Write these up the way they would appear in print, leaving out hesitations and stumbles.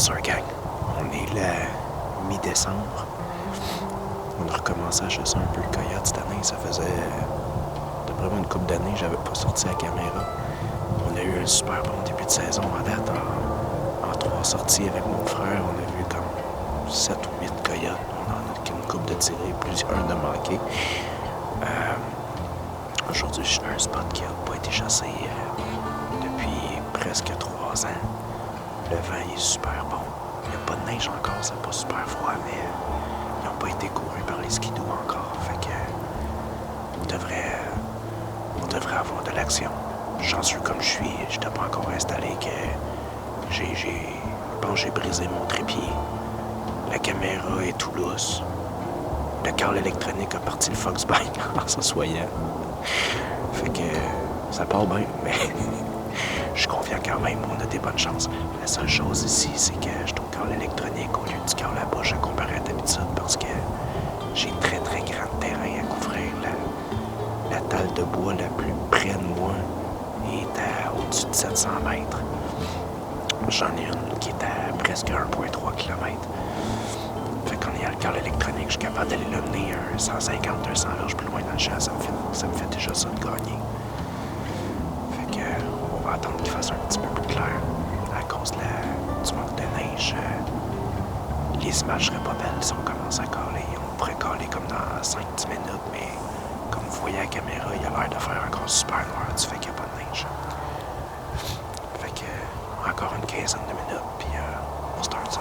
sûr, gang. On est le mi-décembre. On a recommencé à chasser un peu le coyote cette année. Ça faisait, d'après moi, une couple d'années, j'avais pas sorti la caméra. On a eu un super bon début de saison en date. En 3 sorties avec mon frère, on a vu comme 7 ou 8 coyotes. On en a qu'une couple de tirer, un de manquer. Aujourd'hui, je suis dans un spot qui n'a pas été chassé depuis presque 3 ans. Le vent est super bon. Il n'y a pas de neige encore, c'est pas super froid, mais ils n'ont pas été courus par les skidoo encore. Fait que on devrait avoir de l'action. Chanceux comme je suis, je n'étais pas encore installé que j'ai brisé mon trépied. La caméra est tout lousse. Le câble électronique a parti le Foxbike en s'assoyant. Fait que ça part bien, mais je suis confiant quand même, on a des bonnes chances. La seule chose ici, c'est que je suis au câble électronique au lieu du câble à bouche à comparer à d'habitude parce que j'ai très très grand terrain à couvrir. La talle de bois la plus près de moi est à au-dessus de 700 mètres. J'en ai une qui est à presque 1,3 km. Fait qu'en ayant le câble électronique, je suis capable d'aller l'emmener 150-200 verges plus loin dans le champ. Ça me fait déjà ça de gagner. Fait que on va attendre qu'il fasse un petit peu plus clair. À cause du manque de neige, les images seraient pas belles si on commence à caler. On pourrait caler comme dans 5-10 minutes, mais comme vous voyez à la caméra, il a l'air de faire encore super noir du fait qu'il n'y a pas de neige. Fait que encore une quinzaine de minutes, puis on start ça.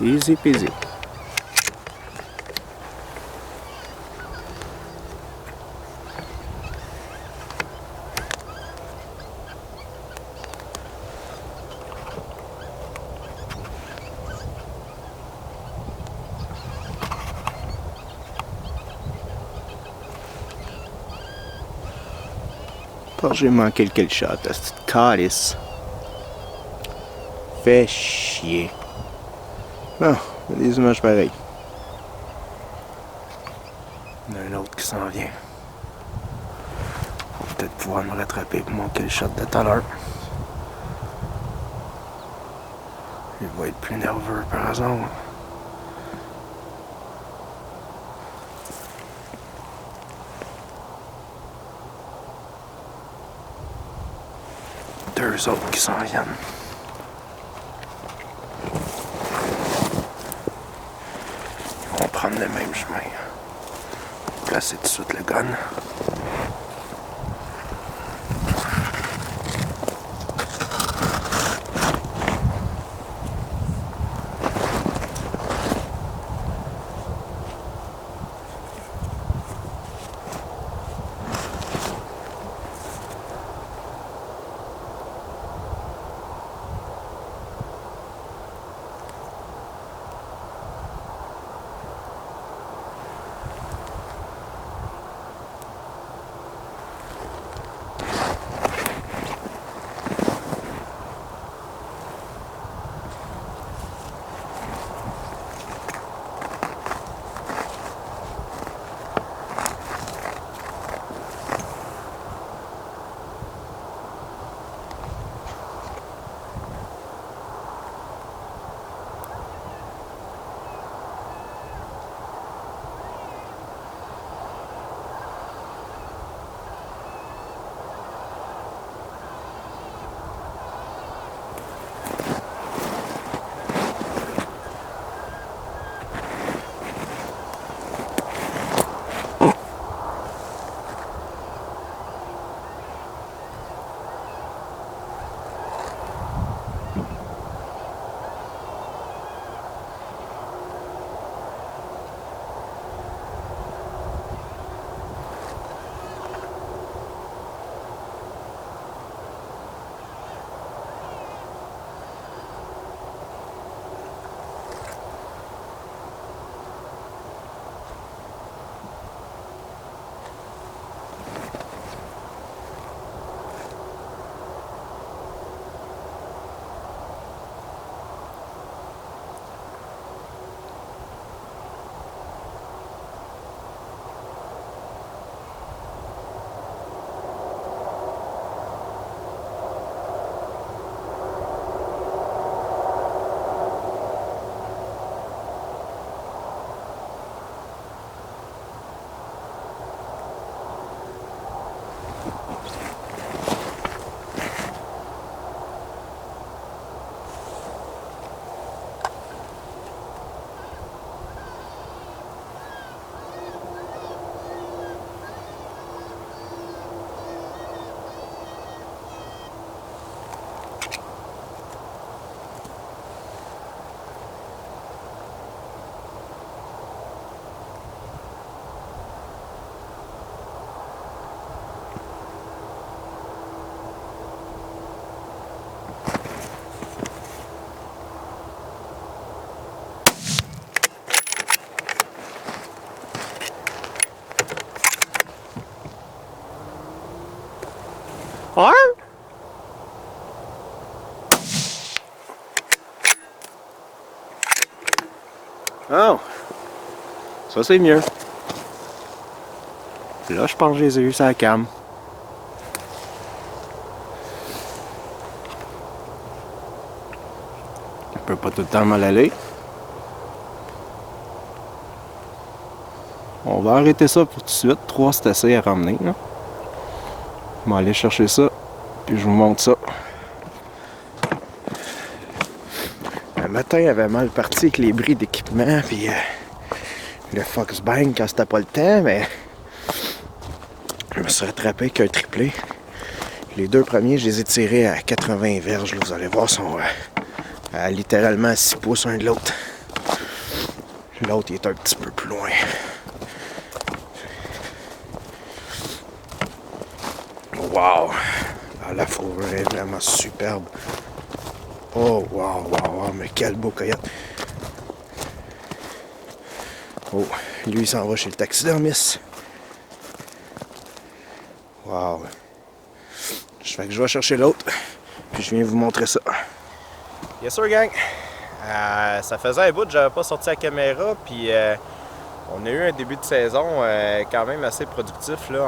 Easy peasy. J'ai manqué le kill shot à cette calice. Fait chier. Bon, des images pareilles. Il y en a un autre qui s'en vient. On va peut-être pouvoir me rattraper pour mon kill shot de tout à l'heure. Il va être plus nerveux par exemple. Deux autres qui s'en viennent. On va prendre le même chemin. Placer tout de suite le gun. Hein? Oh! Ça, c'est mieux. Là, je pense que je les ai eu sur la cam. On peut pas tout le temps mal aller. On va arrêter ça pour tout de suite. 3, c'est assez à ramener. Là. On va aller chercher ça. Puis je vous montre ça. Le matin, il avait mal parti avec les bris d'équipement. Puis le Fox-Bang quand c'était pas le temps. Mais je me suis rattrapé avec un triplé. Les deux premiers, je les ai tirés à 80 verges. Là, vous allez voir, sont à littéralement 6 pouces un de l'autre. l'autre, il est un petit peu plus loin. Wow! La fourrure est vraiment superbe. Oh, wow, mais quel beau coyote! Oh, lui, il s'en va chez le taxidermiste. Wow! Fait que je vais chercher l'autre, puis je viens vous montrer ça. Yes sir, gang! Ça faisait un bout que j'avais pas sorti la caméra, puis on a eu un début de saison quand même assez productif là,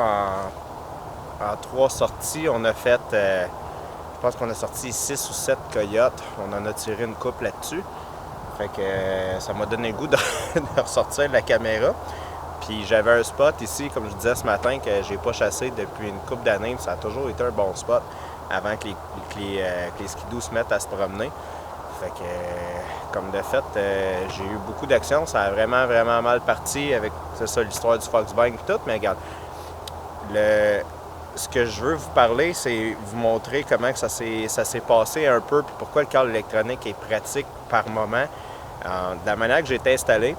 en 3 sorties. On a fait, je pense qu'on a sorti 6 ou 7 coyotes. On en a tiré une couple là-dessus. Fait que ça m'a donné le goût de ressortir la caméra. Puis j'avais un spot ici, comme je disais ce matin, que j'ai pas chassé depuis une couple d'années. Ça a toujours été un bon spot avant que les skidoo se mettent à se promener. Fait que, comme de fait, j'ai eu beaucoup d'actions. Ça a vraiment, vraiment mal parti avec, c'est ça, l'histoire du Foxbine et tout. Mais regarde, ce que je veux vous parler, c'est vous montrer comment que ça s'est passé un peu, puis pourquoi le câble électronique est pratique par moment. De la manière que j'ai été installé,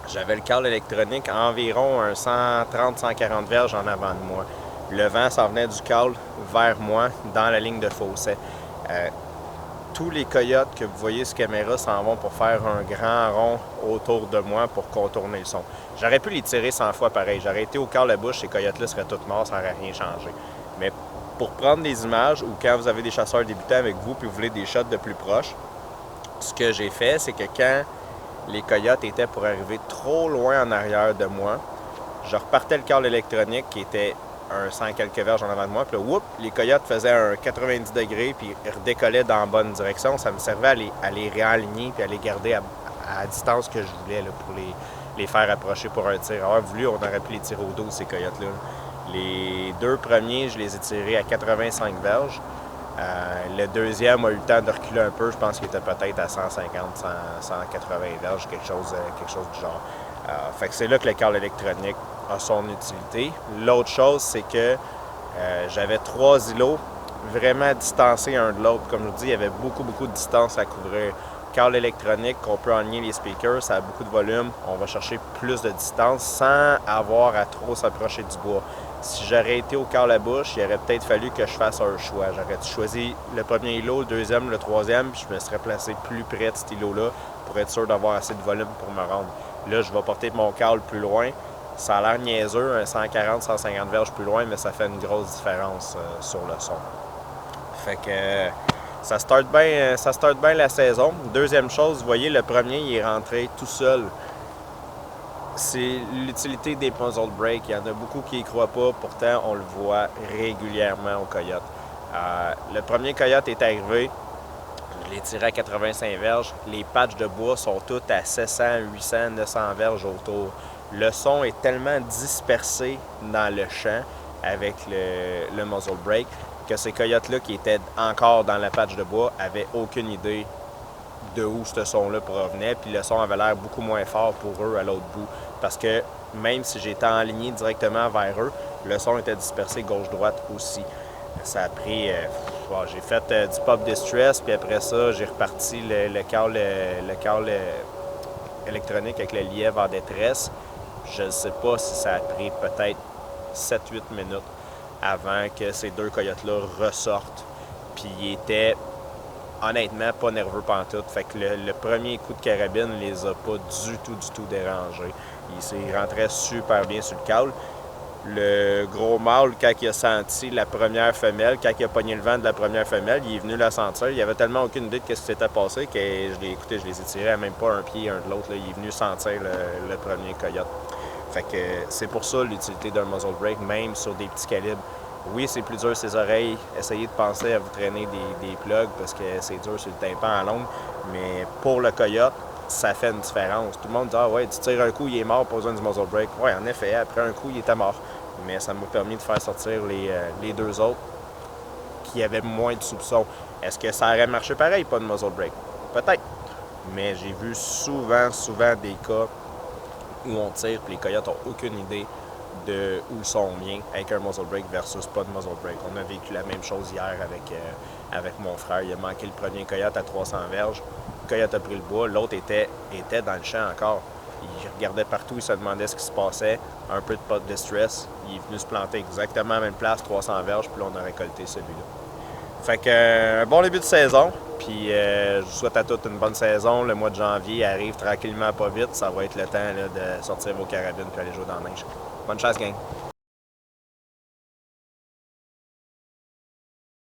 j'avais le câble électronique à environ un 130-140 verges en avant de moi. Le vent s'en venait du câble vers moi dans la ligne de fossé. Tous les coyotes que vous voyez sur caméra s'en vont pour faire un grand rond autour de moi pour contourner le son. J'aurais pu les tirer 100 fois pareil. J'aurais été au câble à bouche, ces coyotes-là seraient toutes morts, ça n'aurait rien changé. Mais pour prendre des images ou quand vous avez des chasseurs débutants avec vous puis vous voulez des shots de plus proche, ce que j'ai fait, c'est que quand les coyotes étaient pour arriver trop loin en arrière de moi, je repartais le câble électronique qui était un 100 quelques verges en avant de moi, puis là, whoop, les coyotes faisaient un 90 degrés puis redécollaient dans la bonne direction. Ça me servait à les réaligner puis à les garder à la distance que je voulais là, pour les faire approcher pour un tir. Alors, voulu, on aurait pu les tirer au dos, ces coyotes-là. Les 2 premiers, je les ai tirés à 85 verges. Le deuxième a eu le temps de reculer un peu. Je pense qu'il était peut-être à 150, 180 verges, quelque chose du genre. Fait que c'est là que le câble électronique a son utilité. L'autre chose, c'est que j'avais 3 îlots vraiment distancés un de l'autre. Comme je vous dis, il y avait beaucoup de distance à couvrir. Câble électronique, on peut aligner les speakers, ça a beaucoup de volume. On va chercher plus de distance sans avoir à trop s'approcher du bois. Si j'aurais été au câble à bouche, il aurait peut-être fallu que je fasse un choix. J'aurais choisi le premier îlot, le deuxième, le troisième, puis je me serais placé plus près de cet îlot-là pour être sûr d'avoir assez de volume pour me rendre. Là, je vais porter mon câble plus loin. Ça a l'air niaiseux, un 140-150 verges plus loin, mais ça fait une grosse différence sur le son. Fait que ça start bien la saison. Deuxième chose, vous voyez, le premier, il est rentré tout seul. C'est l'utilité des muzzle break. Il y en a beaucoup qui n'y croient pas, pourtant on le voit régulièrement au coyote. Le premier coyote est arrivé, je l'ai tiré à 85 verges. Les patchs de bois sont toutes à 700, 800, 900 verges autour. Le son est tellement dispersé dans le champ avec le muzzle break que ces coyotes-là qui étaient encore dans la patch de bois n'avaient aucune idée de où ce son-là provenait, puis le son avait l'air beaucoup moins fort pour eux à l'autre bout. Parce que même si j'étais enligné directement vers eux, le son était dispersé gauche-droite aussi. Ça a pris... j'ai fait du pop distress, puis après ça, j'ai reparti le câble électronique avec le lièvre en détresse. Je ne sais pas si ça a pris peut-être 7-8 minutes avant que ces 2 coyotes-là ressortent. Puis ils étaient honnêtement pas nerveux pantoute. Fait que le premier coup de carabine les a pas du tout dérangés. Il rentrait super bien sur le câble. Le gros mâle, quand il a senti la première femelle, quand il a pogné le vent de la première femelle, il est venu la sentir. Il avait tellement aucune idée de ce qui s'était passé que je les ai tirés à même pas un pied un de l'autre. Il est venu sentir le premier coyote. Fait que c'est pour ça l'utilité d'un muzzle break, même sur des petits calibres. Oui, c'est plus dur ses oreilles. Essayez de penser à vous traîner des plugs parce que c'est dur sur le tympan à longue. Mais pour le coyote, ça fait une différence. Tout le monde dit « Ah ouais, tu tires un coup, il est mort, pas besoin du muzzle break. » Oui, en effet, après un coup, il était mort. Mais ça m'a permis de faire sortir les 2 autres qui avaient moins de soupçons. Est-ce que ça aurait marché pareil, pas de muzzle break? Peut-être. Mais j'ai vu souvent des cas où on tire et les coyotes n'ont aucune idée de où le son vient avec un muzzle break versus pas de muzzle break. On a vécu la même chose hier avec mon frère. Il a manqué le premier coyote à 300 verges. Le coyote a pris le bois, l'autre était dans le champ encore. Il regardait partout, il se demandait ce qui se passait. Un peu de pot de stress. Il est venu se planter exactement à la même place, 300 verges, puis là, on a récolté celui-là. Fait que un bon début de saison, puis je vous souhaite à toutes une bonne saison. Le mois de janvier arrive tranquillement, pas vite. Ça va être le temps là, de sortir vos carabines puis aller jouer dans la neige. Bonne chasse, gang!